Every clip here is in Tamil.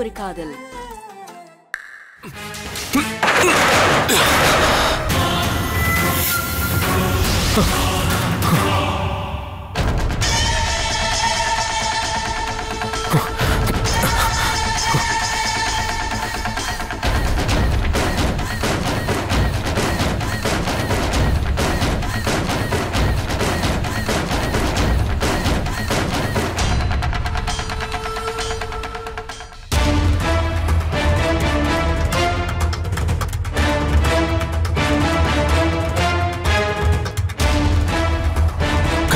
ஒரு காதல்.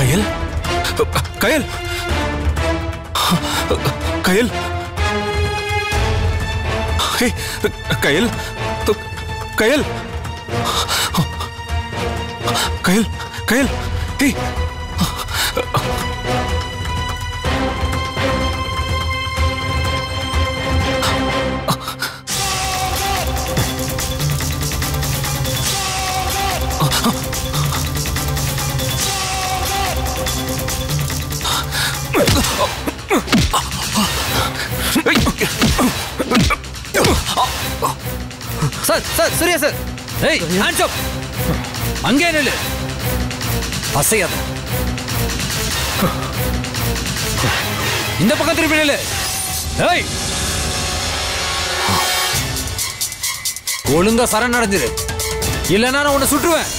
கயல் கயல் கயல் கயல் கயல் கயல் ஏய் சார் சார் சூர்யா சார் ஏய் ஹேண்ட்ஸ் அப் அங்கே நில்லு அசையாத இந்த பக்கம் திருப்பி நில்லு ஏய் ஒழுங்கா சரண் அடைஞ்சிரு இல்லைன்னா நான் உன்னை சுட்டுருவேன்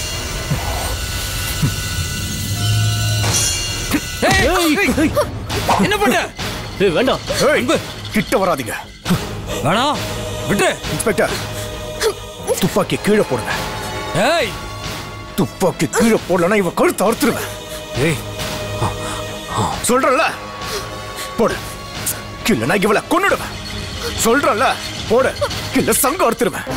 என்ன பண்ண வேண்டாம் கிட்ட வராதீங்க வேணாம் விட்டு இன்ஸ்பெக்டர் துப்பாக்கி கீழே போடுங்க ஏய் துப்பாக்கி கீழே போடலன்னா இவன் கழுத்து அறுத்துருவேன் ஏய் சொல்றல போடு இல்லைன்னா இவளை கொன்னுடுவேன் சொல்றல போடு இல்ல சங்க அறுத்துருவேன்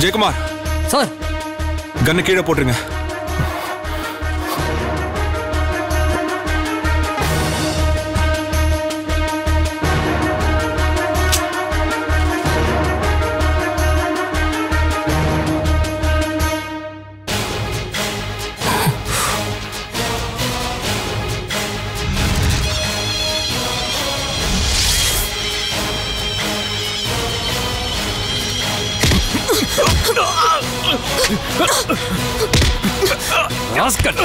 ஜெயக்குமார் சார் கண்ணு கீழே போட்டுருங்க ராஸ்கல்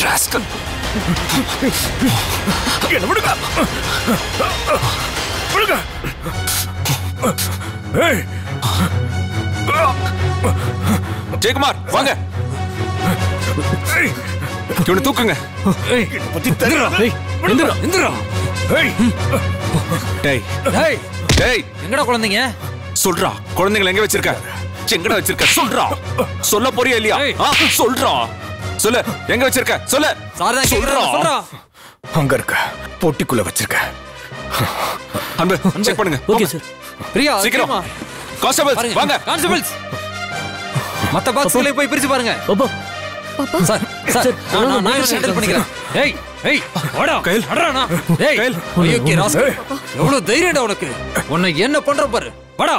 ராஸ்கல் என்ன விடுங்க விடுங்க ஜெயக்குமார் வாங்க இவனை தூக்குங்க எங்கடா குழந்தைங்க சொல்றா குழந்தைங்களை எங்க வச்சிருக்க எங்கடா வச்சிருக்க சொல்றா சொல்ல போறியா இல்லையா சொல்றா சொல்லு எங்க வச்சிருக்க சொல்லு சொல்றா அங்க இருக்க போட்டிக்குள்ள வச்சிருக்க அன்பு செக் பண்ணுங்க ஓகே சார் பிரியா சீக்கிரம் கான்ஸ்டபிள்ஸ் வாங்க கான்ஸ்டபிள்ஸ் மத்த பாக்ஸ்களை போய் பிரிச்சு பாருங்க பாப்பா சார் சார் நான் ஹேண்டில் பண்ணிக்கிறேன் ஏய் ஏய் வாடா கைல் அடறானா ஏய் கைல் ஓகே ராஸ்கல் எவ்வளவு தைரியம்டா உனக்கு உன்னை என்ன பண்ற பாரு வாடா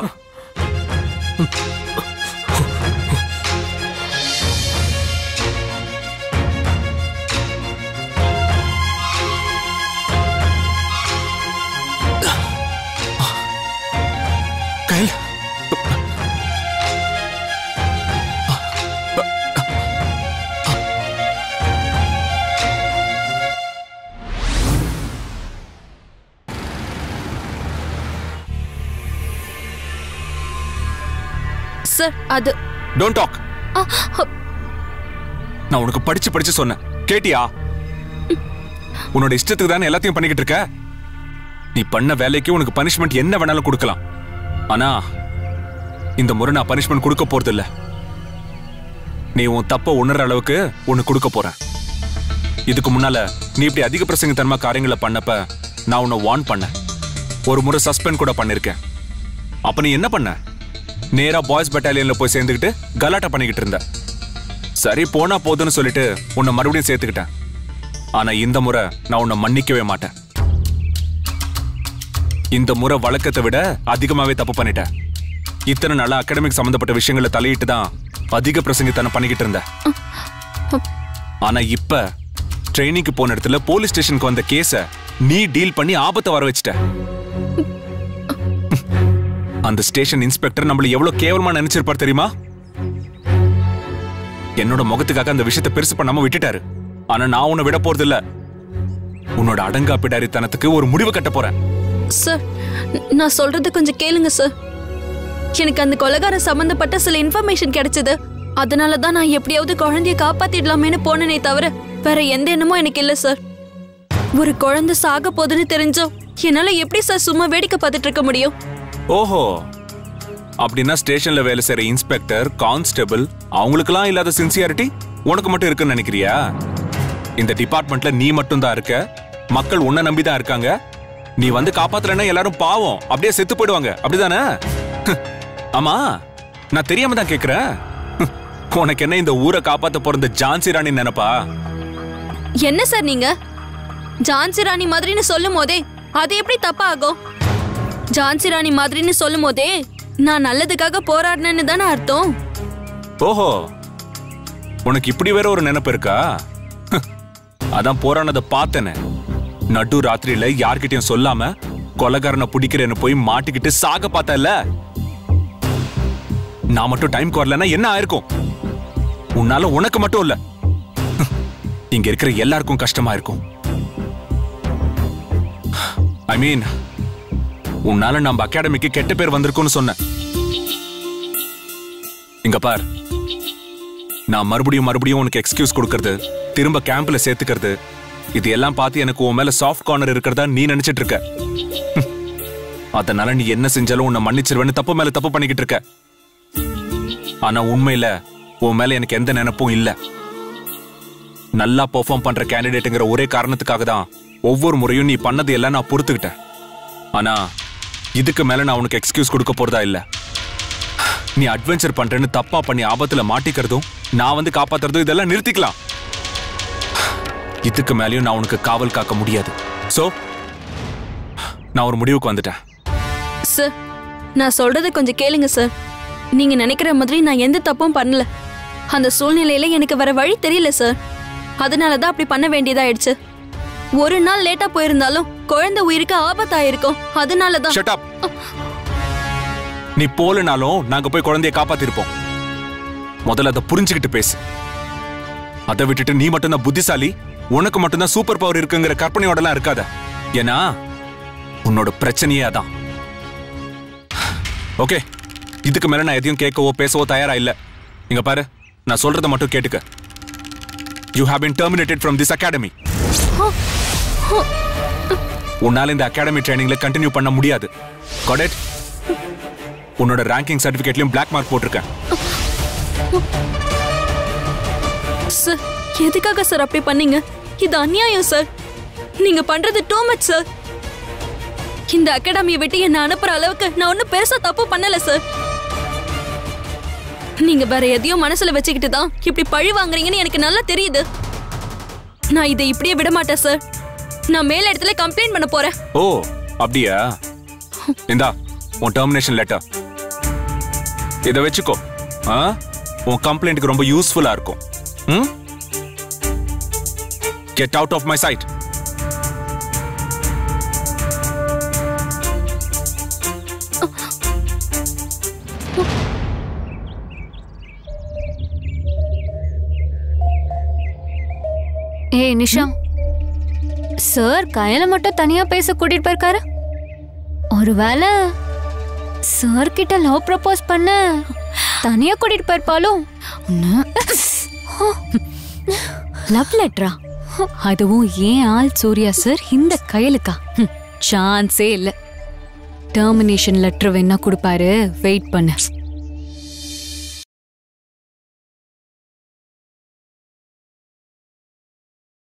கைல் சார் அது டோன்ட் டாக் நான் உனக்கு படிச்சு சொன்னேன் கேட்டியா உன்னோட இஷ்டத்துக்கு தானே எல்லாத்தையும் பண்ணிக்கிட்டு இருக்க நீ பண்ண வேலைக்கு உனக்கு பனிஷ்மெண்ட் என்ன வேணாலும் கொடுக்கலாம் ஆனா இந்த முறை நான் பனிஷ்மெண்ட் கொடுக்க போறது இல்ல நீ உன் தப்ப உணர்ற அளவுக்கு உனக்கு கொடுக்க போறேன் இதுக்கு முன்னால நீ இப்படி அதிக பிரசங்கத்தனமா காரியங்களை பண்ணப்ப நான் உன்னை வார்ன் பண்ணேன். ஒரு முறை சஸ்பெண்ட் கூட பண்ணிருக்கேன். அப்ப நீ என்ன பண்ண? நேரா பாய்ஸ் பெட்டாலியன்ல போய் சேர்ந்துக்கிட்டு கலாட்டா பண்ணிக்கிட்டு இருந்த. சரி போனா போதுன்னு சொல்லிட்டு உன்னை மறுபடியும் சேர்த்துக்கிட்டேன். ஆனா இந்த முறை நான் உன்னை மன்னிக்கவே மாட்டேன். இந்த முறை வழக்கத்தை விட அதிகமாவே தப்பு பண்ணிட்டேன். இத்தனை நாளா அகாடமிக் சம்பந்தப்பட்ட விஷயங்களை தலையிட்டு தான் அதிக பிரசங்கித்தனம் பண்ணிக்கிட்டு இருந்த. ஆனா இப்ப ட்ரைனிங்க்கு போன இடத்துல போலீஸ் ஸ்டேஷனுக்கு வந்த கேஸ நீ டீல் பண்ணி ஆபத்தை வர வச்சிட்ட. அந்த ஸ்டேஷன் இன்ஸ்பெக்டர் நம்மள எவ்வளவு கேவலமா நினைச்சிருப்பார் தெரியுமா? என்னோட முகத்துக்காக அந்த விஷயத்தை பெருசு பண்ணாம விட்டுட்டாரு. ஆனா நான் உன்னை விட போறது இல்ல. உன்னோட அடங்கா பிடாரித்தனத்துக்கு ஒரு முடிவு கட்ட போறேன். சார், நான் சொல்றது கொஞ்சம் கேளுங்க சார். எனக்கு அந்த கொலைகார சம்பந்தப்பட்ட சில இன்ஃபர்மேஷன் கிடைச்சது. அதனாலதான் நான் எப்படியாவது குழந்தைய காப்பாத்திடலாமேன்னு போனேனே தவிர வேற எந்த எண்ணமும் எனக்கு இல்ல சார். ஒரு குழந்தை சாக போதுன்னு தெரிஞ்சோம் என்னால எப்படி சார் சும்மா வேடிக்கை பார்த்துட்டு இருக்க முடியும்? ஓஹோ, அப்படின்னா ஸ்டேஷன்ல வேலை செய்யற இன்ஸ்பெக்டர், கான்ஸ்டபிள் அவங்களுக்கெல்லாம் இல்லாத சின்சியாரிட்டி உனக்கு மட்டும் இருக்குன்னு நினைக்கிறியா? இந்த டிபார்ட்மெண்ட்ல நீ மட்டும் தான் இருக்க. மக்கள் உன்னை நம்பிதான் இருக்காங்க. நீ வந்து காப்பாத்தலன்னா எல்லாரும் பாவம் அப்படியே செத்து போயிடுவாங்க, அப்படிதானே? ஆமா, நான் தெரியாம தான் கேக்குறேன். உனக்கு என்ன இந்த ஊரை காப்பாத்த போற ஜான்சி ராணி நினைப்பா? என்ன சார் நீங்க ஜான்சி ராணி மாதிரின்னு சொல்லும் போதே அது எப்படி தப்பா ஆகும்? ஜான்சி ராணி மாதிரின்னு சொல்லும் போதே நான் நல்லதுக்காக போராடினேன்னு தானே அர்த்தம். ஓஹோ, உனக்கு இப்படி வேற ஒரு நினைப்பு இருக்கா? அதான் போரானதை பார்த்தேனே. நடு ராத்திரியில யார்கிட்டயும் சொல்லாம கொலைகாரனை பிடிக்கிறேன்னு போய் மாட்டிக்கிட்டு சாக பார்த்தல. நான் மட்டும் டைம் வரலன்னா என்ன ஆயிருக்கும்? உன்னால உனக்கு மட்டும் இல்ல, இங்க இருக்கிற எல்லாருக்கும் கஷ்டமா இருக்கும். ஐ மீன், உன்னால நம்ம அகாடமிக்கு கெட்ட பேர் வந்திருக்கும்னு சொன்னேன். இங்க பார், நான் மறுபடியும் உனக்கு எக்ஸ்கியூஸ் கொடுக்கறது, திரும்ப கேம்ப்ல சேர்த்துக்கிறது, இது எல்லாம் பார்த்து எனக்கு உன் மேல சாஃப்ட் கார்னர் இருக்கிறதா நீ நினைச்சிட்டு இருக்க. அதனால நீ என்ன செஞ்சாலும் உன்னை மன்னிச்சிருவேன்னு தப்பு மேல தப்பு பண்ணிக்கிட்டு இருக்க. ஆனா உண்மையில உன் மேல எனக்கு எந்த நினைப்பும் இல்ல. நல்லா பெர்ஃபார்ம் பண்ற கேண்டிடேட்டுங்கிற ஒரே காரணத்துக்காக தான் ஒவ்வொரு முறையும் நீ பண்ணது எல்லாம் நான் பொறுத்துக்கிட்டேன். ஆனா இதுக்கு மேல நான் உனக்கு எக்ஸ்கியூஸ் கொடுக்க போறதா இல்ல. நீ அட்வென்ச்சர் பண்றேன்னு தப்பா பண்ணி ஆபத்துல மாட்டிக்கிறதும் நான் வந்து காப்பாத்துறதும் இதெல்லாம் நிறுத்திக்கலாம். இதுக்கு மேலயும் நான் உனக்கு காவல் காக்க முடியாது. சோ நான் ஒரு முடிவுக்கு வந்துட்டேன். சார், நான் சொல்றதை கொஞ்சம் கேளுங்க சார். நீங்க நினைக்கிற மாதிரி நான் எந்த தப்பும் பண்ணல. அந்த சூழ்நிலையில எனக்கு வேற வழி தெரியல சார். அதனாலதான் அப்படி பண்ண வேண்டியதாயிடுச்சு. ஒரு நாள் லேட்டா போயிருந்தாலும் குழந்தை உயிருக்கு ஆபத்தாயிருக்கும். அதனாலதான். Shut up. நீ போலனாலும் நாங்க போய் குழந்தைய காப்பாத்திருப்போம். முதல்ல அதை புரிஞ்சுக்கிட்டு பேசு. அதை விட்டுட்டு நீ மட்டும்தான் புத்திசாலி, உனக்கு மட்டும்தான் சூப்பர் பவர் இருக்குங்கிற கற்பனையோட எல்லாம் இருக்காத. ஏன்னா உன்னோட பிரச்சனையே அதான். ஓகே, இதுக்கு மேல நான் எதையும் கேட்கவோ பேசவோ தயாரா இல்ல. இங்க பாரு, நான் சொல்றதை மட்டும் கேட்டுக்க. You have been terminated from this academy. உன்னால இந்த அகாடமி ட்ரைனிங்ல கண்டினியூ பண்ண முடியாது. Got it? உன்னோட ரேங்கிங் சர்டிபிகேட்லயும் பிளாக் மார்க் போட்டிருக்கேன். சார், எதுக்காக சார் அப்படி பண்ணீங்க? இது அநியாயம் சார். நீங்க பண்றது டூ மச் சார். இந்த அகாடமியை விட்டு என்ன அனுப்புற அளவுக்கு நான் ஒன்னும் பெருசா தப்பு பண்ணல சார். நீங்க வேற எதையும் மனசுல வச்சுக்கிட்டு தான் இப்படி பழி வாங்குறீங்கன்னு எனக்கு நல்லா தெரியுது. நான் இதை இப்படியே விட மாட்டேன் சார். நான் மேல இடத்துல கம்ப்ளைண்ட் பண்ண போறேன். ஓ, அப்படியா? இந்தா உன் டெர்மினேஷன் லெட்டர். இதை வச்சுக்கோ. உன் கம்ப்ளைண்ட்க்கு ரொம்ப யூஸ்ஃபுல்லா இருக்கும். Get out of my sight. ஏய் நிஷா, சார் கையில மட்டும் தனியா பேச கூட்டிட்டு போயிருக்காரு. ஒருவேளை சார் கிட்ட லவ் ப்ரப்போஸ் பண்ண தனியா கூட்டிட்டு போயிருப்பாளோ? லவ் லெட்டரா? அதுவும் ஏன் ஆள் சூர்யா சார் இந்த கையலுக்கா? சான்ஸே இல்ல. டெர்மினேஷன் லெட்டர் வேணா கொடுப்பாரு, வெயிட் பண்ணு.